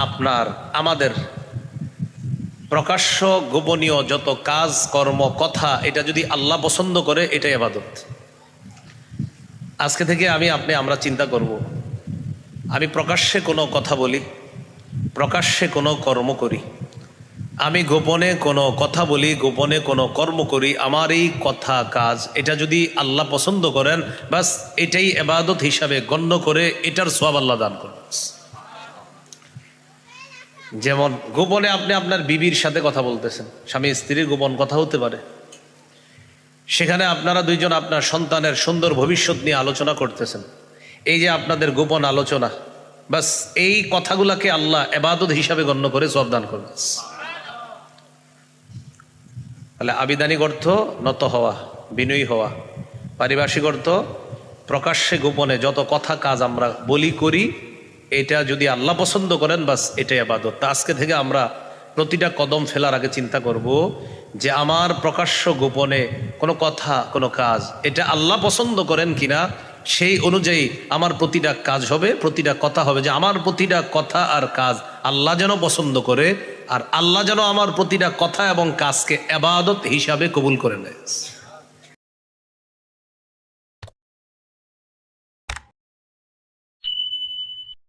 আপনার আমাদের প্রকাশ্য গোপনীয় যত কাজ কর্ম কথা, এটা যদি আল্লাহ পছন্দ করে এটাই ইবাদত। আজকে থেকে আমরা চিন্তা করব, আমি প্রকাশ্যে কোনো কথা বলি, প্রকাশ্যে কোনো কর্ম করি, আমি গোপনে কোনো কথা বলি, গোপনে কোনো কর্ম করি, আমার এই কথা কাজ এটা যদি আল্লাহ পছন্দ করেন, বাস এটাই ইবাদত হিসাবে গণ্য করে এটার সওয়াব আল্লাহ দান করবেন। যেমন গোপনে আপনি আপনার বিবির সাথে কথা বলতেছেন, স্বামী স্ত্রীর গোপন কথা হতে পারে, সেখানে আপনারা দুইজন আপনার সন্তানের সুন্দর ভবিষ্যৎ নিয়ে আলোচনা করতেছেন, এই যে আপনাদের গোপন আলোচনা, বাস এই কথাগুলাকে আল্লাহ ইবাদত হিসাবে গণ্য করে সওয়াব দান করবেন। তাহলে আবিধানিক অর্থ নত হওয়া, বিনয়ী হওয়া, পারিভাষিক অর্থ প্রকাশ্যে গোপনে যত কথা কাজ আমরা বলি করি, এটা যদি আল্লাহ পছন্দ করেন বাস এটাই ইবাদত। তা আজকে থেকে আমরা প্রতিটা কদম ফেলার আগে চিন্তা করব যে আমার প্রকাশ্য গোপনে কোনো কথা কোনো কাজ এটা আল্লাহ পছন্দ করেন কিনা, সেই অনুযায়ী আমার প্রতিটা কাজ হবে, প্রতিটা কথা হবে যে আমার প্রতিটা কথা আর কাজ আল্লাহ যেন পছন্দ করে, আর আল্লাহ যেন আমার প্রতিটা কথা এবং কাজকে ইবাদত হিসাবে কবুল করে নেয়।